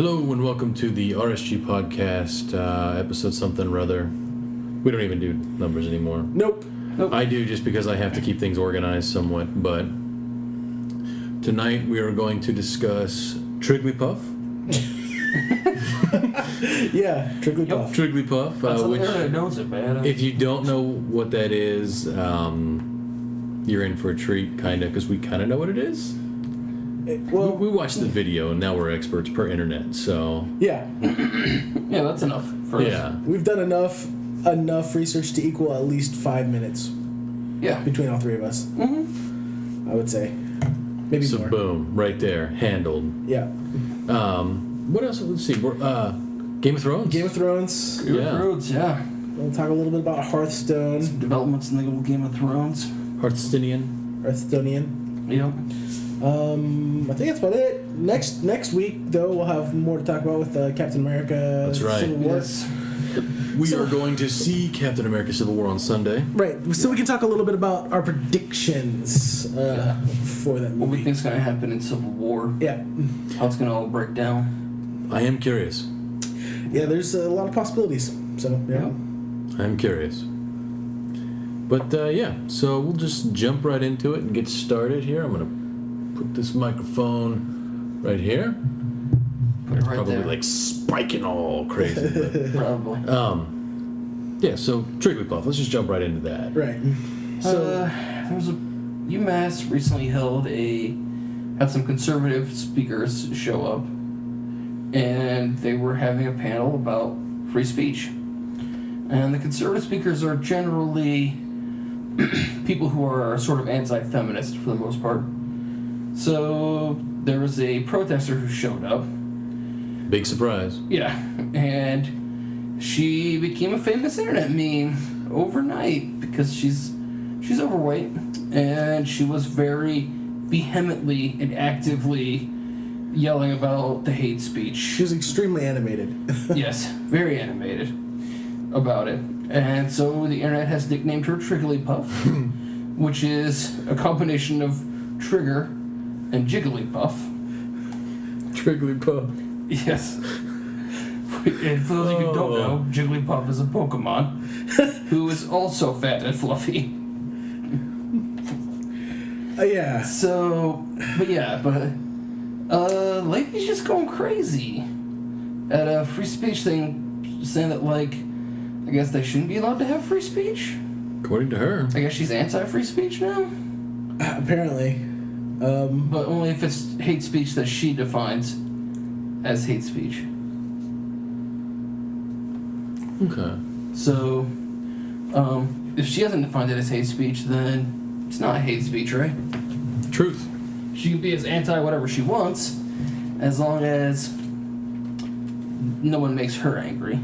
Hello and welcome to the RSGPodcast episode something or other. We don't even do numbers anymore. Nope. I do just because I have to keep things organized somewhat, but tonight we are going to discuss TRIGGLYPUFF. Yeah, TRIGGLYPUFF. TRIGGLYPUFF, That's which, internet knows it, man. if you don't know what that is, you're in for a treat, kind of, because we kind of know what it is. Well, We watched the video, and now we're experts per internet, so... yeah, Yeah, that's enough for Yeah. we've done enough research to equal at least 5 minutes us. Yeah. between all three of us. Mm-hmm. I would say, maybe So more. boom, right there, handled. Yeah, What else? Let's see. Game of Thrones. Game of Thrones. Yeah. Roads, yeah. We'll talk a little bit about Hearthstone, Some developments in the old Game of Thrones. Hearthstonian. Hearthstonian. Yep. I think that's about it. Next week, though, we'll have more to talk about with Captain America. That's right. Civil War. Yes. We are going to see Captain America: Civil War on Sunday. Right. So we can talk a little bit about our predictions for that What we movie. think's gonna happen in Civil War. Yeah. How it's gonna all break down. I am curious. Yeah, there's a lot of possibilities. So, yeah. I am curious. But yeah, so we'll just jump right into it and get started here. I'm gonna put this microphone right here. Put it right Probably there. like spiking all crazy. Probably. Yeah. So TRIGGLYPUFF. Let's just jump right into that. Right. So, There was a UMass recently had some conservative speakers show up, and they were having a panel about free speech. And the conservative speakers are generally people who are sort of anti-feminist for the most part. So there was a protester who showed up. Big surprise. Yeah, and she became a famous internet meme overnight because she's overweight, and she was very vehemently and actively yelling about the hate speech. she was extremely animated. Yes, very animated about it. And so the internet has nicknamed her TRIGGLYPUFF, which is a combination of trigger and jigglypuff. TRIGGLYPUFF. Yes. And for those of you who don't know, Jigglypuff is a Pokemon who is also fat and fluffy. Yeah. So, lady's just going crazy at a free speech thing, saying that, like, I guess they shouldn't be allowed to have free speech. According to her. I guess she's anti-free speech now, Apparently. but only if it's hate speech that she defines as hate speech. Okay. So, if she hasn't defined it as hate speech, then it's not hate speech, right? Truth. She can be as anti-whatever she wants, as long as no one makes her angry.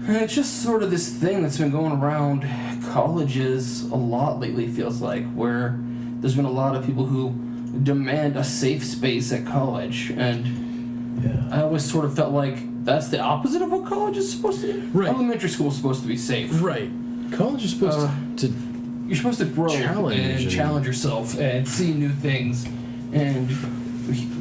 And it's just sort of this thing that's been going around colleges a lot lately, feels like, where there's been a lot of people who demand a safe space at college, and Yeah. I always sort of felt like that's the opposite of what college is supposed to do. Right. Elementary school is supposed to be safe. Right. College is supposed to You're supposed to grow and challenge yourself and see new things and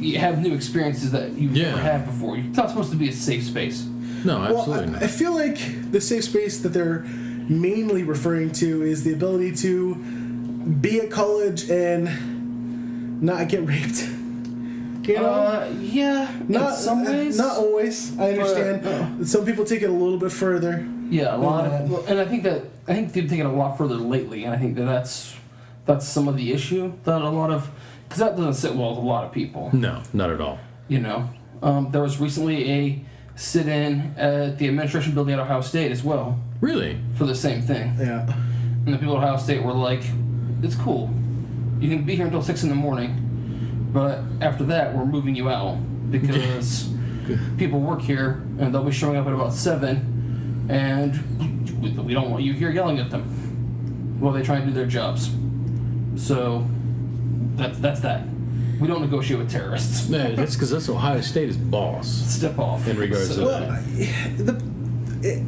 you have new experiences that you've never had before. It's not supposed to be a safe space. No, absolutely Well, I not. feel like the safe space that they're mainly referring to is the ability to be at college and not get raped. You know? Yeah, Not in some ways. Not always. I understand. Some people take it a little bit further. Yeah, a lot of, and I think they've taken it a lot further lately, and I think that's some of the issue that a lot of, because that doesn't sit well with a lot of people. No, not at all. You know, there was recently a sit-in at the administration building at Ohio State as well Really? for the same thing, Yeah. and the people at Ohio State were like, "It's cool, you can be here until 6 in, but after that we're moving you out because people work here and they'll be showing up at about 7." And we don't want you here yelling at them while they try and do their jobs. So that's that. We don't negotiate with terrorists. Yeah, that's because that's Ohio State is boss Step off. in regards to Well, that.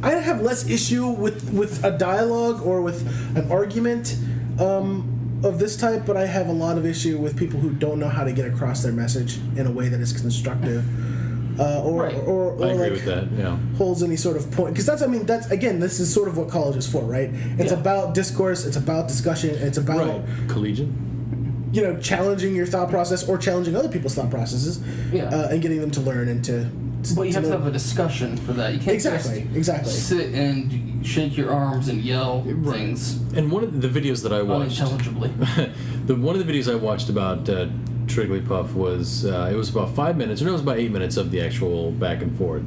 I have less issue with a dialogue or with an argument of this type, but I have a lot of issue with people who don't know how to get across their message in a way that is constructive. or I agree like with that. Yeah. holds any sort of point. Because that's again, this is sort of what college is for, right? It's about discourse, it's about discussion, it's about collegiate. Challenging your thought process or challenging other people's thought processes, and getting them to learn and to. Well, you have to have a discussion for that. You can't exactly sit and shake your arms and yell things. And one of the videos that I watched, unintelligibly. one of the videos I watched about Trigglypuff was it was about 5 minutes, or no, it was about 8 minutes of the actual back and forth.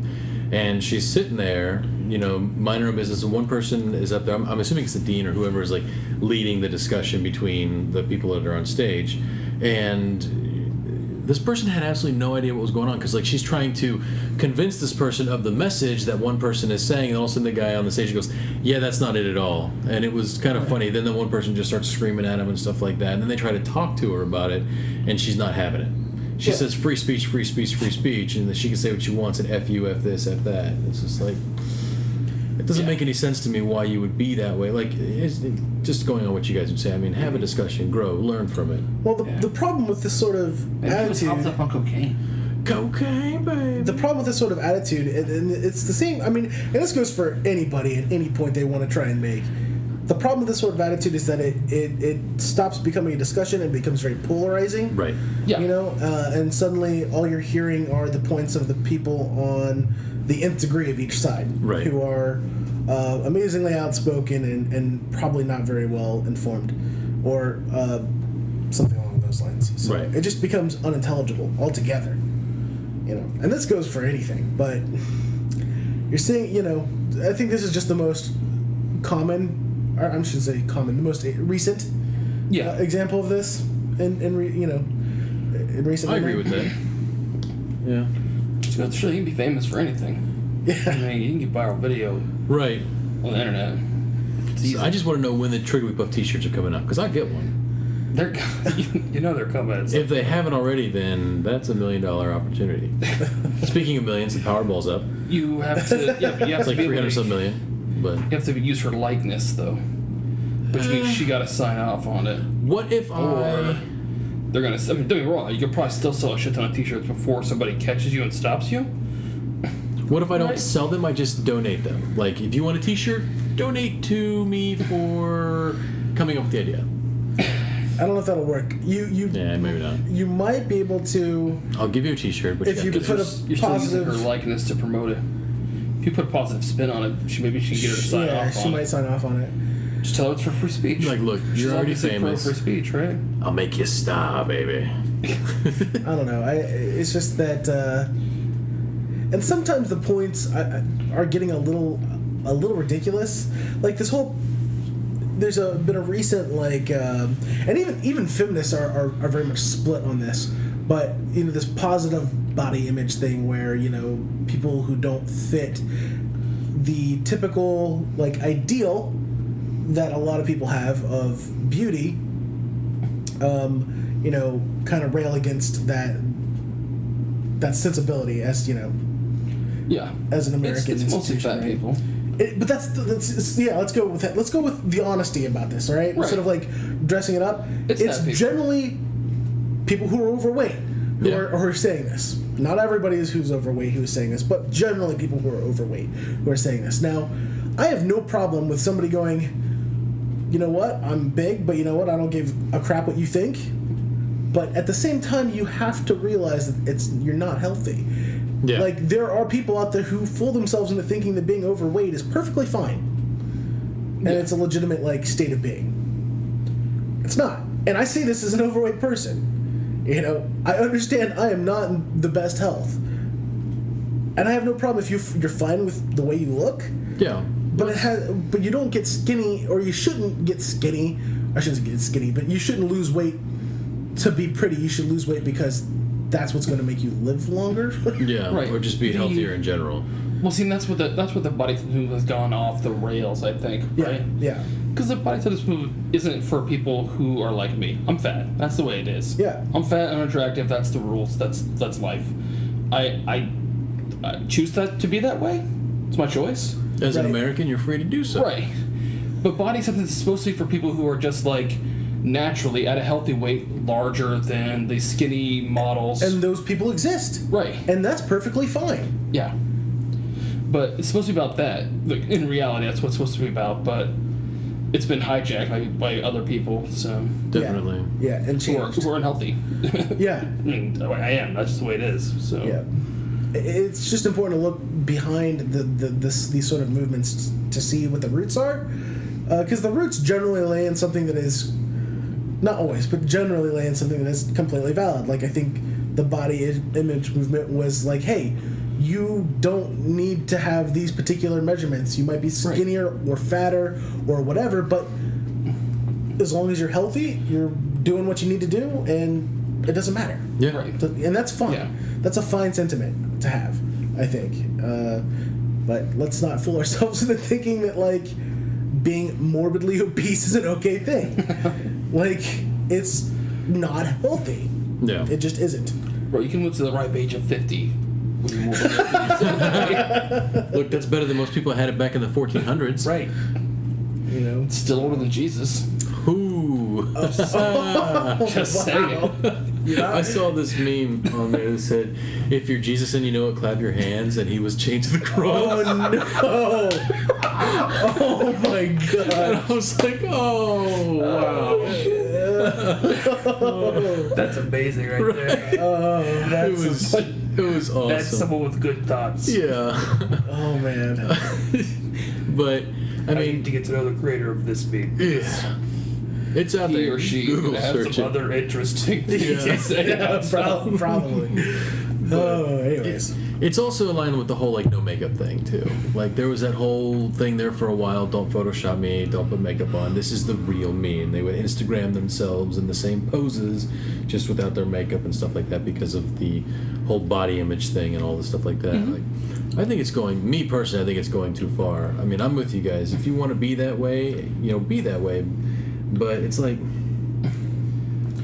And she's sitting there, minding her business, and one person is up there. I'm assuming it's the dean or whoever is like leading the discussion between the people that are on stage, and this person had absolutely no idea what was going on, because like she's trying to convince this person of the message that one person is saying, and all of a sudden the guy on the stage goes, "Yeah, that's not it at all." And it was kind of funny. Then the one person just starts screaming at him and stuff like that, and then they try to talk to her about it, and she's not having it. She says free speech, free speech, free speech, and she can say what she wants, and F you, F this, F that. It's just like, it doesn't make any sense to me why you would be that way. Like, just going on what you guys would say, I mean, have a discussion, grow, learn from it. Well, the problem with this sort of attitude... Maybe up on cocaine. Cocaine, baby. The problem with this sort of attitude, and it's the same, and this goes for anybody at any point they want to try and make. The problem with this sort of attitude is that it stops becoming a discussion and becomes very polarizing. Right. Yeah. And suddenly all you're hearing are the points of the people on the nth degree of each side. Right. Who are amazingly outspoken and probably not very well informed. Or something along those lines. So right. It just becomes unintelligible altogether. And this goes for anything, but you're seeing, I think this is just the most common, or I shouldn't say common, the most recent example of this in recent. I agree with that. Yeah. Just sure, you can be famous for anything. Yeah. You can get viral video right on the internet. So I just want to know when the Trigglypuff t-shirts are coming out, because I'll get one. They're they're coming. If they haven't already, then that's $1 million opportunity. Speaking of millions, the Powerball's up. You have to. Yeah, you have It's to like 300 some million, but you have to use her likeness though, which means she got to sign off on it. What if they're gonna? Don't get me wrong. You could probably still sell a shit ton of t-shirts before somebody catches you and stops you. What if I don't sell them? I just donate them. Like, if you want a t-shirt, donate to me for coming up with the idea. I don't know if that'll work. Yeah, maybe not. You might be able to. I'll give you a t-shirt, but if you put you're a still positive using her likeness to promote it. If you put a positive spin on it, maybe she can get her to sign off on it. Yeah, she might sign off on it. Just tell her it's for free speech. Like, look, you're already famous. Free speech, right? I'll make you a star, baby. I don't know. It's just that, and sometimes the points are getting a little ridiculous. Like this whole. There's been a recent and even feminists are very much split on this, but this positive body image thing where people who don't fit the typical ideal that a lot of people have of beauty, kind of rail against that sensibility as as an American it's mostly fat people. But that's let's go with that. Let's go with the honesty about this, all right? Instead of dressing it up. It's generally people who are overweight who are saying this. Not everybody is who's overweight who is saying this, but generally people who are overweight who are saying this. Now, I have no problem with somebody going, you know what, I'm big, but you know what, I don't give a crap what you think. But at the same time, you have to realize that you're not healthy. Yeah. Like, there are people out there who fool themselves into thinking that being overweight is perfectly fine. And it's a legitimate, state of being. It's not. And I say this as an overweight person. I understand I am not in the best health. And I have no problem if you're fine with the way you look. Yeah. But you don't get skinny, or you shouldn't get skinny. I shouldn't get skinny, but you shouldn't lose weight to be pretty. You should lose weight because that's what's going to make you live longer. Yeah, right. Or just be healthier in general. Well, see, that's what the body type movement has gone off the rails, I think, right? Yeah. Because the body type movement isn't for people who are like me. I'm fat. That's the way it is. Yeah. I'm fat and unattractive. That's the rules. That's life. I choose that to be that way. It's my choice. As an American, you're free to do so. Right. But body acceptance is supposed to be for people who are just naturally at a healthy weight larger than the skinny models. And those people exist. Right. And that's perfectly fine. Yeah. But it's supposed to be about that. Like, in reality, that's what it's supposed to be about, but it's been hijacked by other people, so... Definitely. Yeah, and changed. Who are unhealthy. Yeah. I mean, I am. That's just the way it is, so... Yeah. It's just important to look behind these sort of movements to see what the roots are. Because the roots generally lay in something that is... Not always, but generally lay in something that is completely valid. Like, I think the body image movement was like, hey... You don't need to have these particular measurements. You might be skinnier or fatter or whatever, but as long as you're healthy, you're doing what you need to do, and it doesn't matter. Yeah. Right. And that's fine. Yeah. That's a fine sentiment to have, I think. But let's not fool ourselves into thinking that, like, being morbidly obese is an okay thing. Like, it's not healthy. Yeah. It just isn't. Bro, you can live to the ripe age of 50. Look, that's better than most people had it back in the 1400s. Right. You know, still older than Jesus. Ooh. Just saying. Yeah. I saw this meme on there that said, "If you're Jesus and you know it, clap your hands." And he was chained to the cross. Oh no! Oh my god! And I was like, "Oh wow." That's amazing, right there. Oh, It was awesome. That's someone with good thoughts. Yeah. Oh man. But I mean, need to get to know the creator of this meme. Yeah. It's out there. He or she Google has search some it. other interesting things to say. Yeah, probably. Anyways. It's also aligned with the whole, like, no makeup thing, too. Like, there was that whole thing there for a while, don't Photoshop me, don't put makeup on, this is the real me. And they would Instagram themselves in the same poses, just without their makeup and stuff like that, because of the whole body image thing and all the stuff like that. Mm-hmm. Like, I think it's going, me personally, I think it's going too far. I mean, I'm with you guys. If you want to be that way, be that way. But it's like,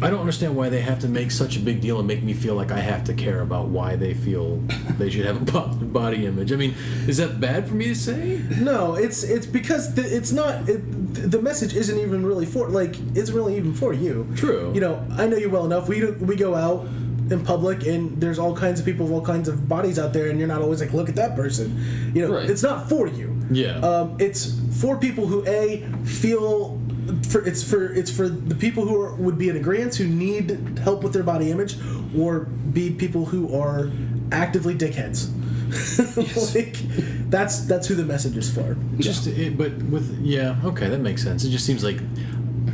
I don't understand why they have to make such a big deal and make me feel like I have to care about why they feel they should have a body image. I mean, is that bad for me to say? No, it's because the message isn't even really for, like, it's really even for you. True. I know you well enough. We go out in public and there's all kinds of people with all kinds of bodies out there, and you're not always like, look at that person. Right. It's not for you. Yeah. It's for people who feel. It's for the people who would be in agreement, who need help with their body image, or be people who are actively dickheads. Yes. Like, that's who the message is for. Okay, that makes sense. It just seems like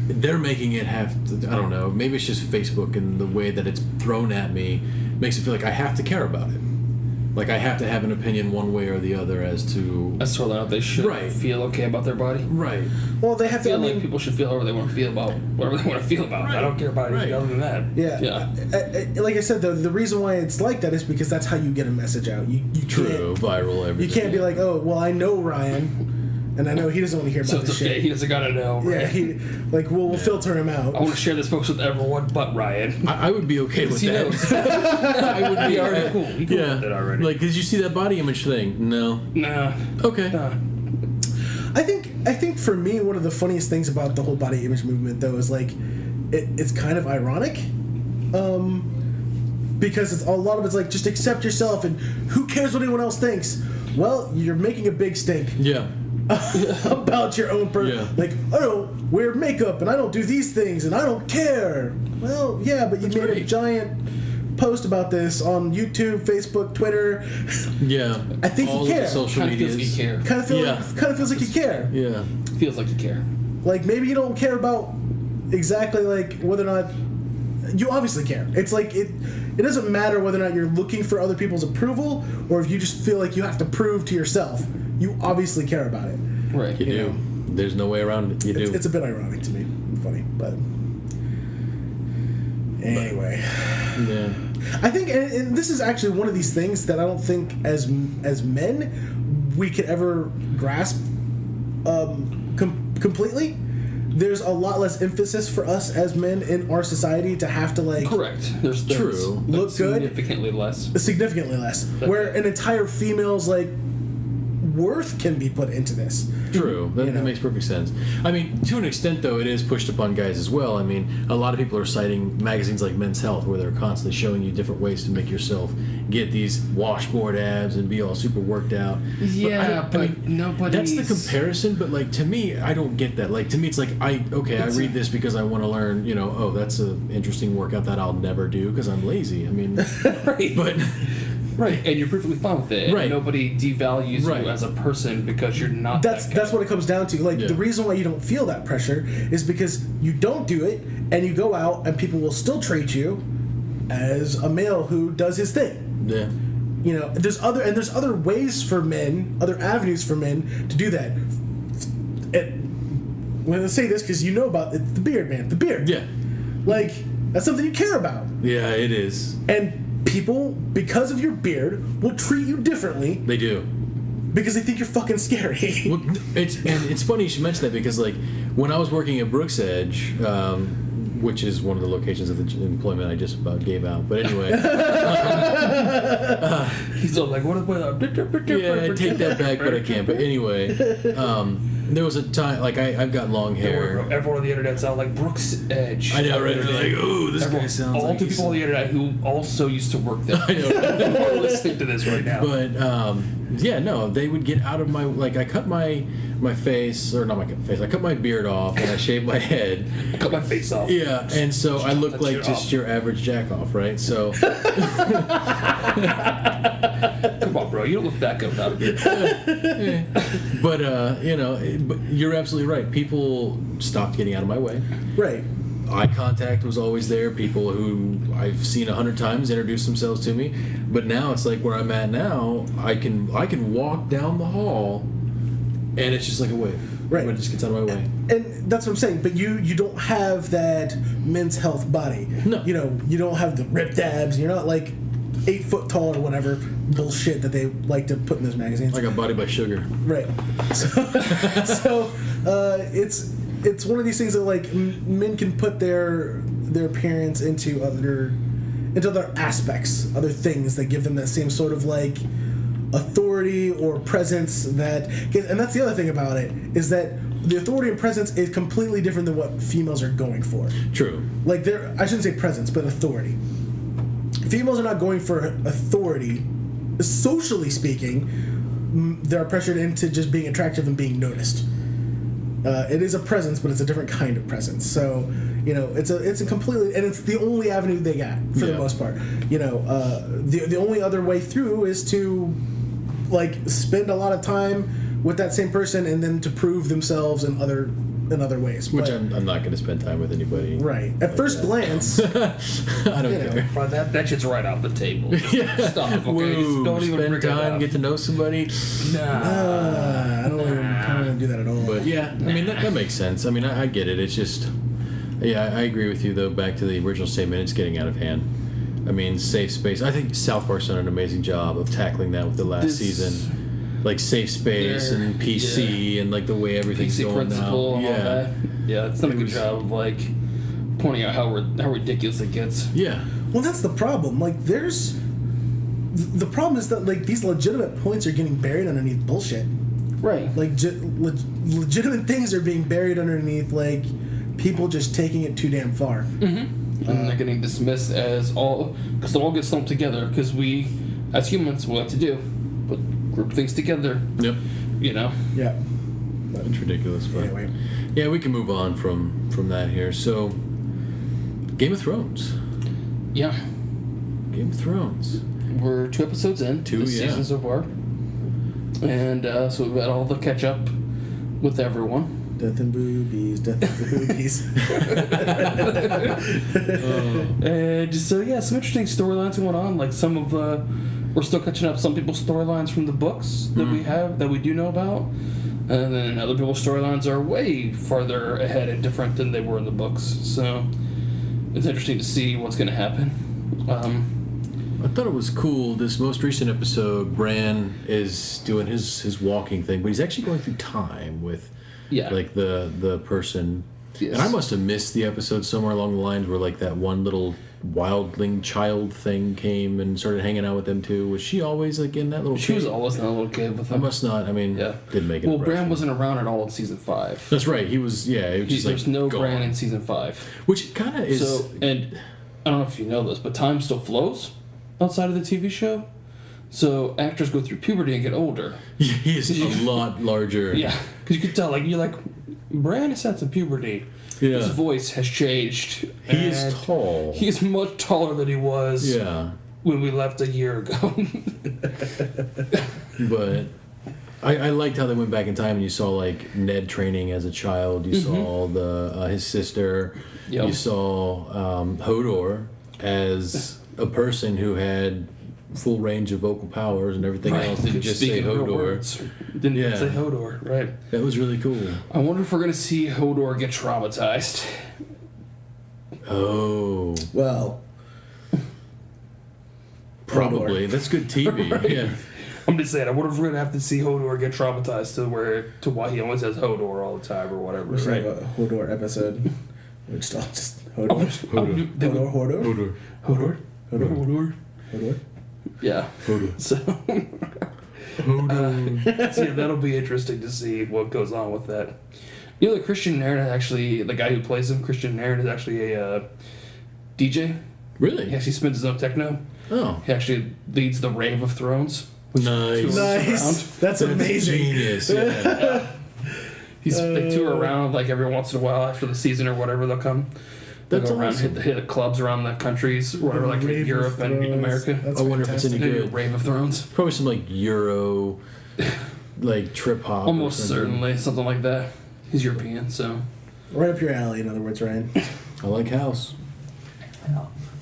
they're making it have to, I don't know, maybe it's just Facebook and the way that it's thrown at me makes it feel like I have to care about it. Like, I have to have an opinion one way or the other as to... As to whether or not they should feel okay about their body. Right. Well, they have to... I feel like people should feel however they want to feel about whatever they want to feel about. Right. I don't care about anything other than that. Yeah. Like I said, the reason why it's like that is because that's how you get a message out. You True. Viral, everything. You can't be like, oh, well, I know Ryan... And I know he doesn't want to hear about this shit. So it's okay. He doesn't gotta know. Right? Yeah, we'll filter him out. I want to share this post with everyone but Ryan. I would be okay with that. I would be already cool. He cool with it already. Like, did you see that body image thing? No. Nah. Okay. Nah. I think for me, one of the funniest things about the whole body image movement, though, is like it's kind of ironic. Because a lot of it's like, just accept yourself and who cares what anyone else thinks. Well, you're making a big stink. Yeah. About your own person. Yeah. Like, I don't wear makeup and I don't do these things and I don't care. Well, yeah, but you made a giant post about this on YouTube, Facebook, Twitter. Yeah. I think all you care. Of the social Kind of medias. feels like you care. Kind of feels like you care. Yeah. Feels like you care. Like, maybe you don't care about exactly, like, whether or not... You obviously care. It's like, it doesn't matter whether or not you're looking for other people's approval or if you just feel like you have to prove to yourself. You obviously care about it. Right. You do. There's no way around it. You do. It's a bit ironic to me. Funny, but... Anyway. Yeah. I think, and this is actually one of these things that I don't think as men we could ever grasp completely. There's a lot less emphasis for us as men in our society to have to, like... Correct. There's True. Look good. Significantly less. Where an entire female's, like, worth can be put into this. True. That makes perfect sense. I mean, to an extent, though, it is pushed upon guys as well. I mean, a lot of people are citing magazines like Men's Health, where they're constantly showing you different ways to make yourself get these washboard abs and be all super worked out. Yeah, but nobody's... That's the comparison, but, like, to me, I don't get that. Like, to me, it's like, I read this because I want to learn, that's an interesting workout that I'll never do because I'm lazy. I mean, right. But... Right, and you're perfectly fine with it. Right. Nobody devalues you as a person because you're not. That's what it comes down to. Like the reason why you don't feel that pressure is because you don't do it, and you go out, and people will still treat you as a male who does his thing. Yeah. There's other ways for men, other avenues for men to do that. I'm going to say this because you know about it, the beard, man. The beard. Yeah. Like, that's something you care about. Yeah, it is. And people, because of your beard, will treat you differently. They do. Because they think you're fucking scary. Well, it's funny you should mention that because, like, when I was working at Brooks Edge, which is one of the locations of the employment I just about gave out, but anyway. He's all like, what? Yeah, I take that back, but I can't. But anyway, there was a time, like, I've got long hair. Everyone on the internet sounds like Brooks Edge. I know, right? They're like, oh, this guy sounds like... All the people on the internet who also used to work there. I know. Are listening to this right now. But, they would get out of my... Like, I cut my face, or not my face, I cut my beard off, and I shaved my head. I cut my face off. Yeah, and so I look like just your average jack-off, right? So... Come on, bro. You don't look that good without a beard. But, but you're absolutely right. People stopped getting out of my way. Right. Eye contact was always there. People who I've seen 100 times introduce themselves to me. But now it's like where I'm at now, I can walk down the hall and it's just like a wave. Right. It just gets out of my way. And that's what I'm saying. But you don't have that Men's Health body. No. You don't have the ripped abs. You're not like 8 foot tall or whatever bullshit that they like to put in those magazines. Like a body by sugar. Right. So it's one of these things that like men can put their appearance into other aspects, other things that give them that same sort of like authority or presence that, and that's the other thing about it is that the authority and presence is completely different than what females are going for. True. Like I shouldn't say presence, but authority. Females are not going for authority, socially speaking. They're pressured into just being attractive and being noticed. It is a presence, but it's a different kind of presence. So, it's a completely, and it's the only avenue they got for the most part. The only other way through is to, like, spend a lot of time with that same person and then to prove themselves in other ways. Which I'm not going to spend time with anybody. Right. At first glance, I don't care. That shit's right off the table. Stop. Okay. Whoa, don't even spend time, get to know somebody. I don't want to do that at all. But yeah, I mean that makes sense. I mean I get it. It's just, I agree with you though. Back to the original statement, it's getting out of hand. I mean, safe space. I think South Park's done an amazing job of tackling that with the last season. Like safe space and PC and like the way everything's PC going principle now. And all that. Yeah, it's done a good job of like pointing out how ridiculous it gets. Yeah. Well, that's the problem. Like, the problem is that like these legitimate points are getting buried underneath bullshit. Right. Like legitimate things are being buried underneath like people just taking it too damn far. Mm-hmm. And they're getting dismissed as all because they'll all get lumped together because we, as humans, will have to do. Group things together. Yep. Yeah. It's ridiculous, but anyway. Yeah, we can move on from that here. So, Game of Thrones. Yeah. Game of Thrones. We're 2 episodes in. 2, this season so far. And so we've got all the catch up with everyone. Death and boobies, death and boobies. And so yeah, some interesting storylines going on. Like some of we're still catching up some people's storylines from the books that we do know about, and then other people's storylines are way farther ahead and different than they were in the books. So it's interesting to see what's going to happen. I thought it was cool. This most recent episode, Bran is doing his walking thing, but he's actually going through time with like the person. Yes. And I must have missed the episode somewhere along the lines where like that one little wildling child thing came and started hanging out with them too? Was she always like in that little? She was always in that little cave with them. I must not. I mean, didn't make it. Well, Bran wasn't around at all in season 5. That's right. He was. Yeah, it was just there's like no gone. Bran in season 5, which kind of is. So, and I don't know if you know this, but time still flows outside of the TV show. So actors go through puberty and get older. Yeah, he is a lot larger. Yeah, because you can tell, like, you're like, Bran has had some puberty. Yeah. His voice has changed. He is tall. He is much taller than he was. Yeah. When we left a year ago. But I liked how they went back in time and you saw like Ned training as a child. You saw his sister. Yep. You saw Hodor as a person who had full range of vocal powers and everything else. Didn't just say Hodor. Didn't even say Hodor. Right. That was really cool. I wonder if we're gonna see Hodor get traumatized. Oh. Well. Probably. That's good TV. Right. Yeah. I'm just saying, I wonder if we're gonna have to see Hodor get traumatized to why he only says Hodor all the time or whatever. We should have a Hodor episode. Which just Hodor. Hodor. Yeah. Hodor. So, so yeah, that'll be interesting to see what goes on with that. You know, Christian Nairn is actually the guy who plays him. Christian Nairn is actually a DJ. Really? He actually spins his own techno. Oh. He actually leads the Rave of Thrones. Nice. That's amazing. Genius. Yeah. They tour around like every once in a while after the season or whatever. They'll come. That's go around, awesome. hit the clubs around the countries, whatever, like in Europe and America. I wonder if it's any good. Rave of Thrones. Probably some like Euro, like trip hop. Almost certainly something like that. He's European, so right up your alley. In other words, Ryan. I like house.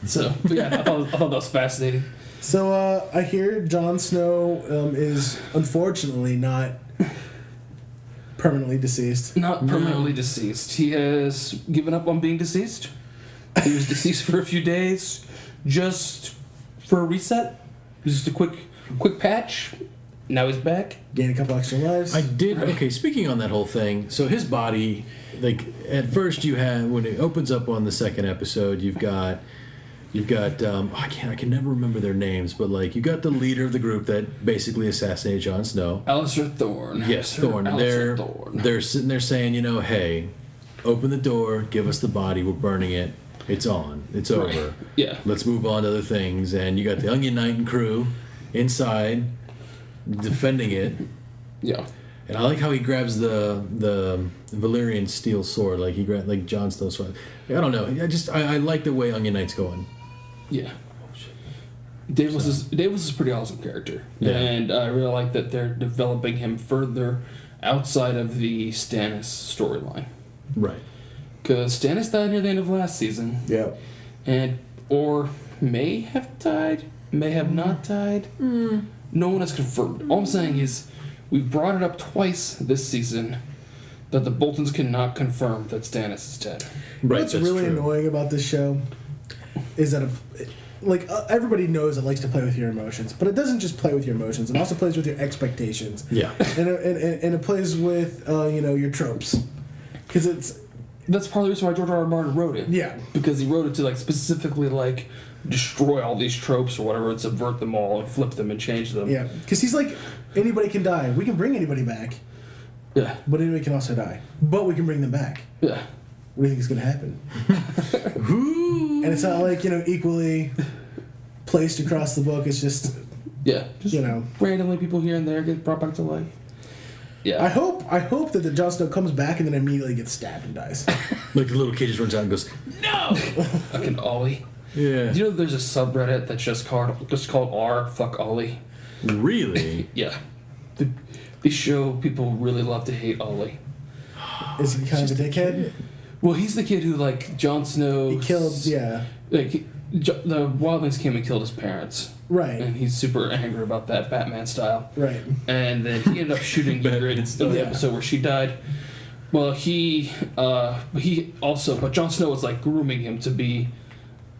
So but yeah, I thought that was fascinating. So I hear Jon Snow is unfortunately not permanently deceased. Not permanently deceased. He has given up on being deceased. He was deceased for a few days, just for a reset. Just a quick patch. Now he's back. Gained a couple extra lives. I did. Okay, speaking on that whole thing, so his body, like at first you have when it opens up on the second episode, you've got I can never remember their names, but like you got the leader of the group that basically assassinated Jon Snow. Alistair Thorne. Yes, Thorne. They're sitting there saying, hey, open the door, give us the body, we're burning it. It's on. It's over. Yeah. Let's move on to other things. And you got the Onion Knight and crew inside defending it. Yeah. And I like how he grabs the Valyrian steel sword, like he grabbed like Jon Snow's sword. I don't know. I like the way Onion Knight's going. Yeah. Davis is a pretty awesome character. Yeah. And I really like that they're developing him further outside of the Stannis storyline. Right. Because Stannis died near the end of last season. Yeah. Or may have died, may have not died. No one has confirmed. All I'm saying is we've brought it up twice this season that the Boltons cannot confirm that Stannis is dead. Right. What's really annoying about this show is that everybody knows it likes to play with your emotions, but it doesn't just play with your emotions. It also plays with your expectations. Yeah. And it plays with your tropes, because that's part of the reason why George R. R. Martin wrote it. Yeah. Because he wrote it to specifically destroy all these tropes or whatever and subvert them all and flip them and change them. Yeah. Because he's like, anybody can die. We can bring anybody back. Yeah. But anybody can also die. But we can bring them back. Yeah. What do you think is going to happen? And it's not equally placed across the book. It's just randomly people here and there get brought back to life. Yeah. I hope that the Jon Snow comes back and then immediately gets stabbed and dies. Like the little kid just runs out and goes, "No!" Fucking Ollie. Yeah. Do you know there's a subreddit that's just called R Fuck Ollie? Really? Yeah. They show people really love to hate Ollie. Is he kind of a dickhead? Well, he's the kid who Jon Snow. He killed. Yeah. The Wildlings came and killed his parents. Right. And he's super angry about that, Batman style. Right. And then he ended up shooting Ygritte in the episode where she died. Well, but Jon Snow was grooming him to be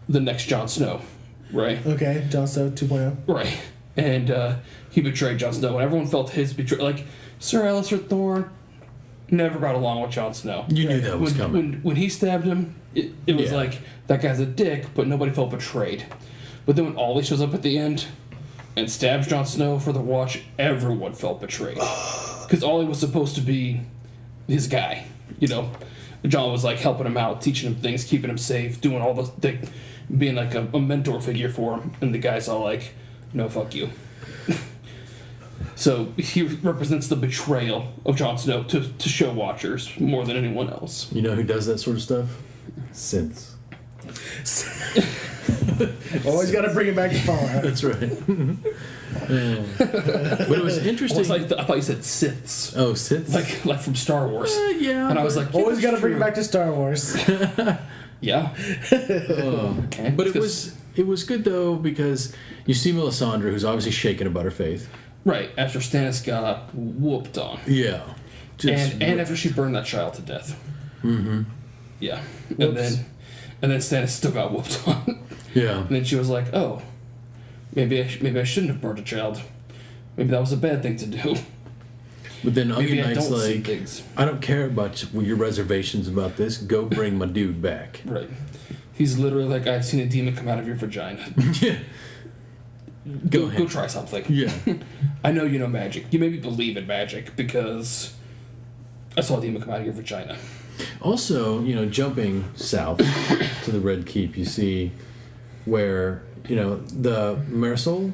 the next Jon Snow, right? Okay, Jon Snow 2.0. Right. And he betrayed Jon Snow, and everyone felt his betrayal. Sir Alistair Thorne, never got along with Jon Snow. You knew that was coming. When he stabbed him, it was like, that guy's a dick, but nobody felt betrayed. But then when Ollie shows up at the end and stabs Jon Snow for the watch, everyone felt betrayed. Because Ollie was supposed to be his guy, you know. Jon was like helping him out, teaching him things, keeping him safe, doing all the being like a mentor figure for him. And the guy's all like, no, fuck you. So he represents the betrayal of Jon Snow to show watchers more than anyone else. You know who does that sort of stuff? Synths. Always got to bring it back to Fallout. That's right. But it was interesting. I thought you said Siths. Oh, Siths? Like from Star Wars. Yeah. And I was like, always got to bring it back to Star Wars. Yeah. Okay. But it was good though because you see Melisandre, who's obviously shaken about her faith. Right, after Stannis got whooped on. Yeah. And after she burned that child to death. Mm-hmm. Yeah. And then Stannis still got whooped on. Yeah. And then she was like, oh, maybe I shouldn't have burned a child. Maybe that was a bad thing to do. But then Maybe Onion Knight's like, things. I don't care about your reservations about this. Go bring my dude back. Right. He's literally like, I've seen a demon come out of your vagina. Yeah. Go try something. Yeah. I know you know magic. You maybe believe in magic because I saw a demon come out of your vagina. Also, jumping south to the Red Keep, you see where, the Marcella,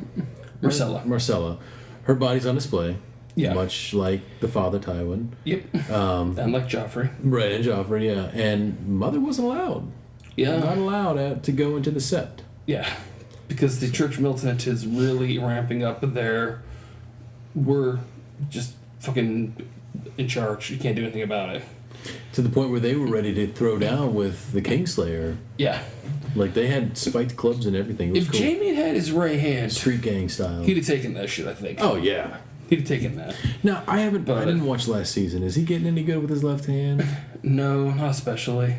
her body's on display. Yeah. Much like the father Tywin. Yep. And like Joffrey. Right, and Joffrey, yeah. And Mother wasn't allowed. Yeah. Not allowed to go into the Sept. Yeah. Because the Church Militant is really ramping up we're just fucking in charge. You can't do anything about it. To the point where they were ready to throw down with the Kingslayer. Yeah. Like, they had spiked clubs and everything. It was if cool. Jaime had his right hand... Street gang style. He'd have taken that shit, I think. Oh, yeah. He'd have taken that. Now, I didn't watch last season. Is he getting any good with his left hand? No, not especially.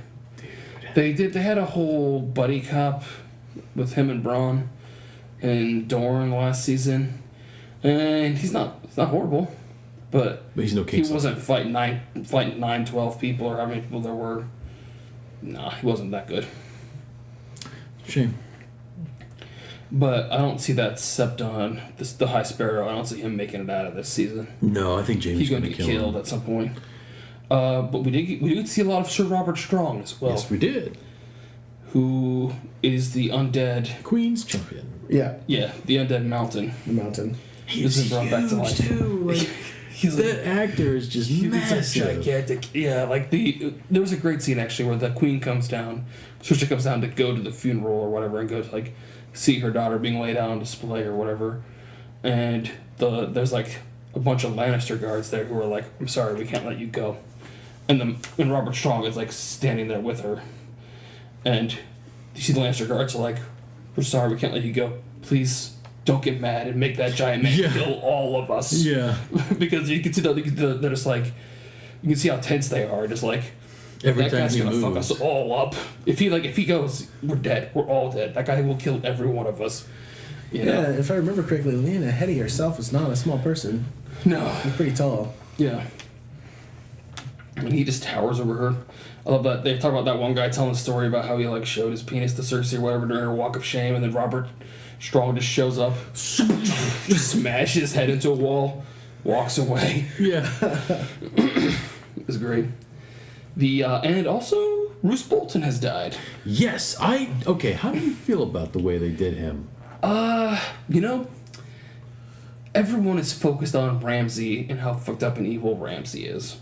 Dude. They had a whole buddy cop with him and Bronn and Dorne last season. And he's not horrible. But he's no king. He wasn't fighting 12 people or how many people there were. Nah, he wasn't that good. Shame. But I don't see that Sept on the High Sparrow. I don't see him making it out of this season. No, I think Jaime's going to get killed at some point. But we did see a lot of Sir Robert Strong as well. Yes, we did. Who is the undead Queen's champion? Yeah. Yeah, the undead mountain. The mountain. He's brought back to life too. Like, that actor is just massive. Gigantic. Yeah, like there was a great scene actually where the queen comes down, Cersei comes down to go to the funeral or whatever and go to like see her daughter being laid out on display or whatever, and there's like a bunch of Lannister guards there who are like, I'm sorry, we can't let you go, and Robert Strong is like standing there with her, and you see the Lannister guards are like, we're sorry, we can't let you go, please. Don't get mad and make that giant man kill all of us. Yeah. Because you can see they're just like, you can see how tense they are. Just like, every that time guy's he gonna moves. fuck us all up. If he goes, we're dead. We're all dead. That guy will kill every one of us. You know? Yeah, if I remember correctly, Lyanna Headey herself is not a small person. No. She's pretty tall. Yeah. And he just towers over her. I love that. They talk about that one guy telling the story about how he like showed his penis to Cersei or whatever during her walk of shame, and then Robert Strong just shows up, just smashes his head into a wall, walks away. Yeah. It was great. And also, Roose Bolton has died. Yes, okay, how do you feel about the way they did him? Everyone is focused on Ramsay and how fucked up and evil Ramsay is.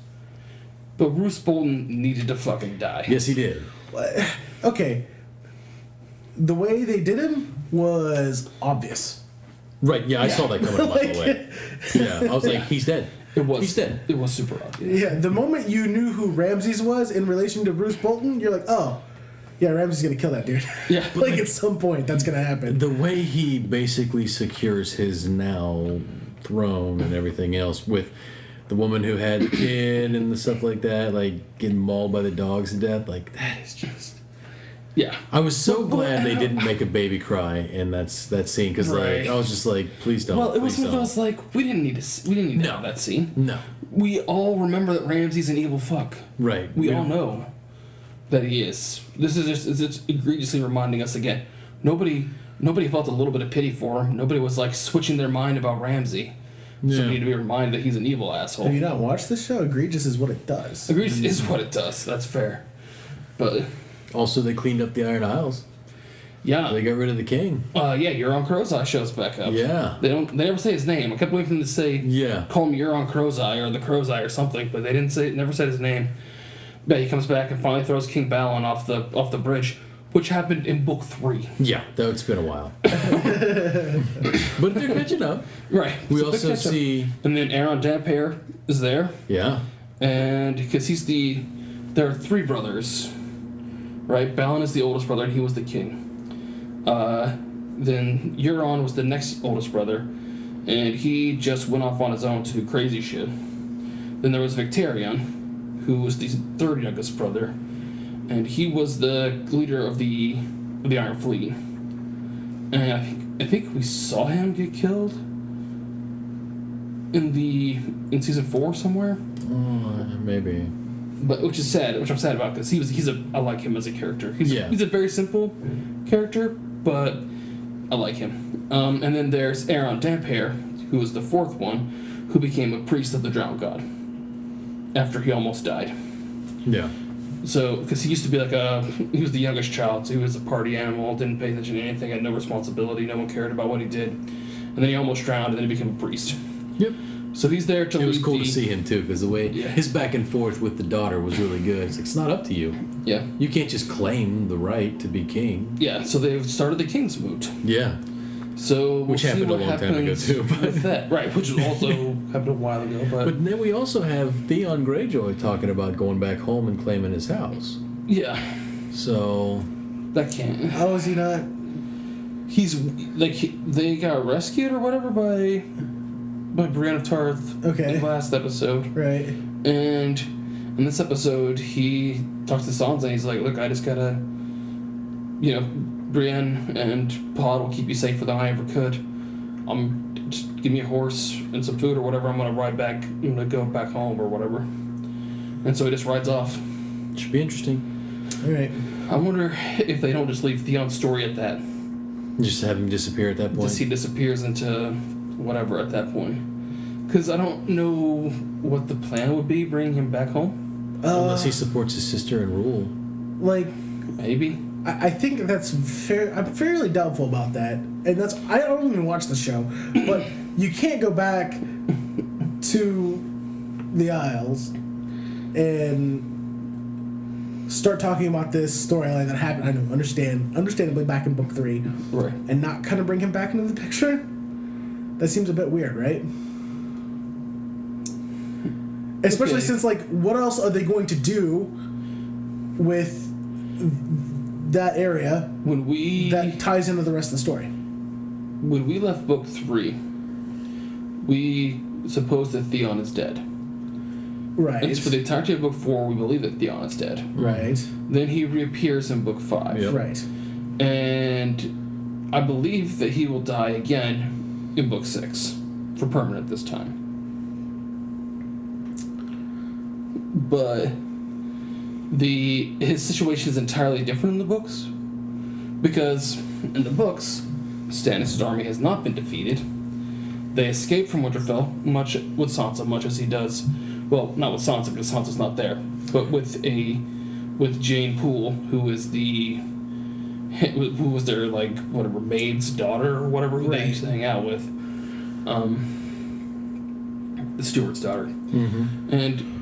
But Roose Bolton needed to fucking die. Yes, he did. Okay. The way they did him was obvious. Right, yeah, I saw that coming a mile away. Yeah, I was like, he's dead. He's dead. It was super obvious. Yeah, the moment you knew who Ramses was in relation to Roose Bolton, you're like, oh, yeah, Ramsay's gonna kill that dude. Yeah. like at some point, that's gonna happen. The way he basically secures his now throne and everything else with the woman who had the kid and the stuff like that, like getting mauled by the dogs to death, like that is just Yeah. I was so glad they didn't make a baby cry in that scene because like I was just like, please don't. Well, it was one of don't. those like we didn't need to have that scene. No. We all remember that Ramsay's an evil fuck. Right. We all know that he is. This is just egregiously reminding us again. Nobody felt a little bit of pity for him. Nobody was like switching their mind about Ramsay. So we need to be reminded that he's an evil asshole. Have you not watched this show? Egregious is what it does. Egregious is what it does. That's fair. But also, they cleaned up the Iron Isles. Yeah. They got rid of the king. Euron Crowseye shows back up. Yeah. They never say his name. I kept waiting for them to say call him Euron Crowseye or the Crowseye or something, but they never said his name. But he comes back and finally throws King Balon off the bridge, which happened in book 3. Yeah, it's been a while. But they're catching up. Right. We also see... And then Aaron Dampere is there. Yeah. And because there are 3 brothers, right? Balon is the oldest brother and he was the king. Then Euron was the next oldest brother, and he just went off on his own to do crazy shit. Then there was Victarion, who was the 3rd youngest brother, and he was the leader of the Iron Fleet. And I think we saw him get killed in season 4 somewhere. Maybe. But which I'm sad about because I like him as a character. He's a very simple character, but I like him. And then there's Aaron Dampere, who was the 4th one, who became a priest of the Drowned God after he almost died. Yeah. So, because he used to be he was the youngest child, so he was a party animal, didn't pay attention to anything, had no responsibility, no one cared about what he did. And then he almost drowned, and then he became a priest. Yep. So he's there to lead. It was cool to see him too, because the way his back and forth with the daughter was really good. It's like, it's not up to you. Yeah. You can't just claim the right to be king. Yeah. So they've started the King's Moot. Yeah. So which happened a long time ago too. With that, right? Which also happened a while ago. But then we also have Theon Greyjoy talking about going back home and claiming his house. Yeah. So that can't. How is he not? He's they got rescued or whatever by Brienne of Tarth. Okay. In the last episode. Right. And in this episode, he talks to Sansa and he's like, "Look, I just gotta, Brienne and Pod will keep you safer than I ever could. Just give me a horse and some food or whatever. I'm gonna ride back. I'm gonna go back home or whatever." And so he just rides off. Should be interesting. All right. I wonder if they don't just leave Theon's story at that. Just have him disappear at that point. Just he disappears into whatever at that point. Because I don't know what the plan would be bringing him back home. Unless he supports his sister and rule. Like maybe. I think that's fair. I'm fairly doubtful about that, and I don't even watch the show, but you can't go back to the Isles and start talking about this storyline that happened. I know, understandably back in book 3, right? And not kind of bring him back into the picture. That seems a bit weird, right? Especially since, what else are they going to do with that area that ties into the rest of the story? When we left book 3, we supposed that Theon is dead. Right. And for the entirety of book 4, we believe that Theon is dead. Right. Then he reappears in book 5. Yep. Right. And I believe that he will die again in book 6 for permanent this time. But his situation is entirely different in the books, because in the books, Stannis' army has not been defeated. They escape from Winterfell, much with Sansa, much as he does. Well, not with Sansa because Sansa's not there, but with Jane Poole, who was their maid's daughter or whatever who they used to hang out with, the steward's daughter, and.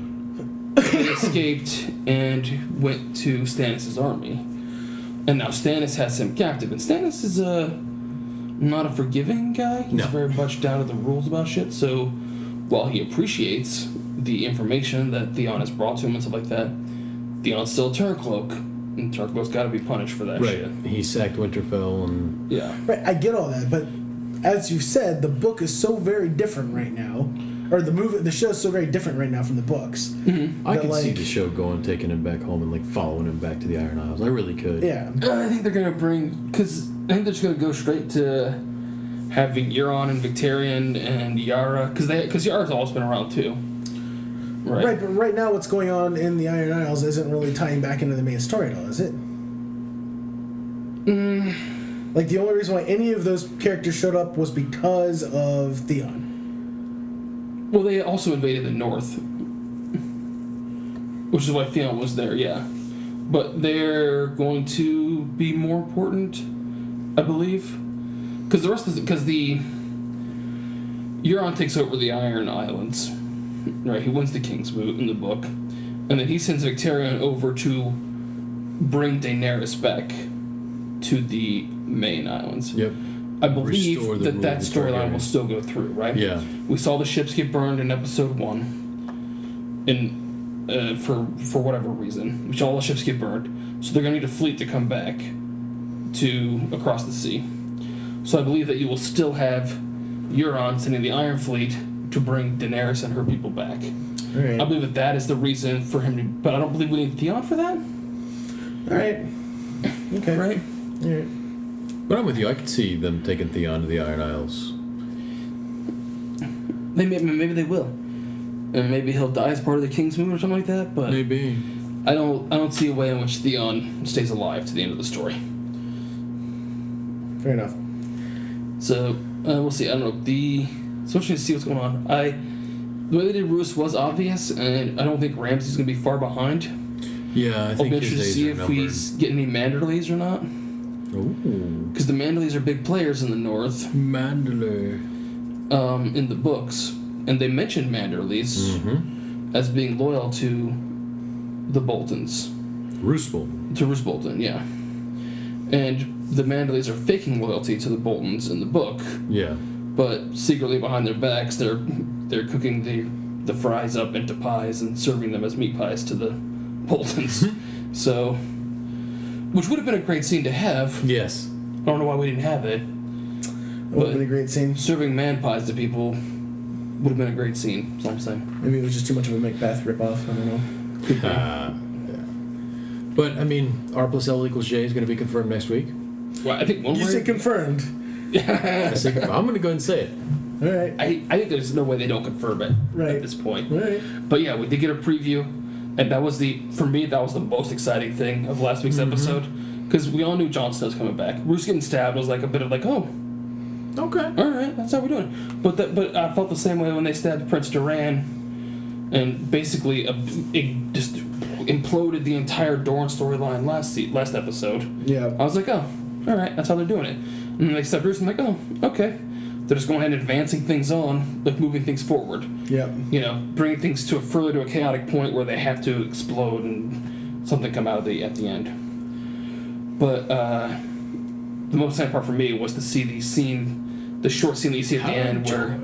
They escaped and went to Stannis' army. And now Stannis has him captive. And Stannis is not a forgiving guy. He's very much down to the rules about shit. So while he appreciates the information that Theon has brought to him and stuff like that, Theon's still a Turncloak. And Turncloak's got to be punished for that shit. He sacked Winterfell and... Yeah. Right, I get all that. But as you said, the book is so very different right now or the show's so very different right now from the books. Mm-hmm. I can see the show taking him back home and like following him back to the Iron Isles. I really could. Yeah. I think they're gonna because I think they're just gonna go straight to having Euron and Victarion and Yara, because Yara's always been around too. Right, but right now what's going on in the Iron Isles isn't really tying back into the main story at all, is it? Like, the only reason why any of those characters showed up was because of Theon. Well, they also invaded the north, which is why Theon was there, yeah. But they're going to be more important, I believe. Because the Euron takes over the Iron Islands, right? He wins the King's Moot in the book, and then he sends Victarion over to bring Daenerys back to the main islands. Yep. I believe that storyline will still go through, right? Yeah. We saw the ships get burned in episode 1, and for whatever reason, which all the ships get burned. So they're gonna need a fleet to come back to across the sea. So I believe that you will still have Euron sending the Iron Fleet to bring Daenerys and her people back. Right. I believe that is the reason for him to, but I don't believe we need Theon for that. All right. Okay. Right. All right. But I'm with you. I could see them taking Theon to the Iron Isles. Maybe they will, and maybe he'll die as part of the King's Moot or something like that. But Maybe. I don't see a way in which Theon stays alive to the end of the story. Fair enough. So we'll see. I don't know. So interesting to see what's going on. The way they did Roose was obvious, and I don't think Ramsay's gonna be far behind. Yeah, I think I'll be interested to see if we get any Manderleys or not. Ooh. Because the Manderleys are big players in the north. Mandalore. In the books, and they mentioned Manderleys as being loyal to the Boltons. Roose Bolton. To Roose Bolton, yeah. And the Manderleys are faking loyalty to the Boltons in the book. Yeah. But secretly behind their backs, they're cooking the fries up into pies and serving them as meat pies to the Boltons. So, which would have been a great scene to have. Yes. I don't know why we didn't have it. That would have been a great scene. Serving man pies to people would have been a great scene. That's all I'm saying. Maybe it was just too much of a Macbeth ripoff. I don't know. Could be. Yeah. But, I mean, R plus L equals J is going to be confirmed next week. Well, I think one You way. say confirmed. I'm going to go ahead and say it. All right. I think there's no way they don't confirm it Right. at this point. Right. But yeah, we did get a preview, and that was for me, that was the most exciting thing of last week's episode. Because we all knew Jon Snow's coming back. Roose getting stabbed was like a bit of like, oh, Okay. all right, that's how we're doing. But I felt the same way when they stabbed Prince Doran, and basically it just imploded the entire Dorne storyline last episode. Yeah. I was like, oh, all right, that's how they're doing it. And then they stabbed Roose, and I'm like, oh, okay. They're just going ahead and advancing things on, like moving things forward. Yeah. You know, bringing things further to a chaotic point where they have to explode and something come out at the end. But the most exciting part for me was to see the short scene that you see at the end where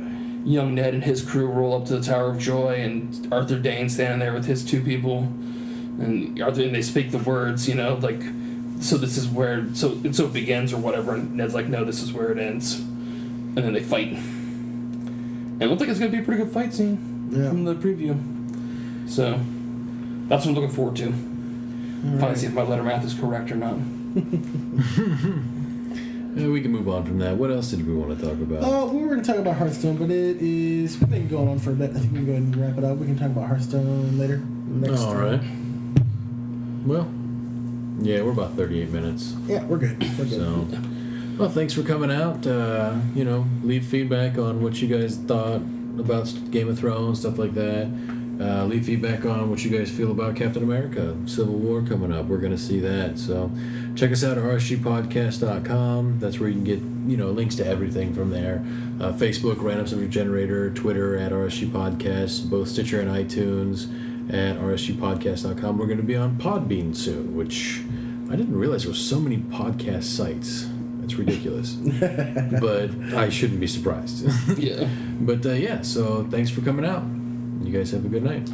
young Ned and his crew roll up to the Tower of Joy, and Arthur Dane standing there with his 2 people, and they speak the words, you know, like, so this is where so it begins or whatever, and Ned's like, no, this is where it ends, and then they fight, and it looked like it's gonna be a pretty good fight scene from the preview, so that's what I'm looking forward to. Finally see if my letter math is correct or not. We can move on from that. What else did we want to talk about? We were going to talk about Hearthstone, but we've been going on for a bit. I think we can go ahead and wrap it up. We can talk about Hearthstone later. All right. Well, yeah, we're about 38 minutes. Yeah, we're good. We're good. So, well, thanks for coming out. Leave feedback on what you guys thought about Game of Thrones, stuff like that. Leave feedback on what you guys feel about Captain America, Civil War coming up. We're going to see that. So check us out at RSGPodcast.com. That's where you can get, links to everything from there. Facebook, Random Subject Generator, Twitter at RSGPodcast, both Stitcher and iTunes at RSGPodcast.com. We're going to be on Podbean soon, which I didn't realize there were so many podcast sites. It's ridiculous. But I shouldn't be surprised. Yeah. But so thanks for coming out. You guys have a good night.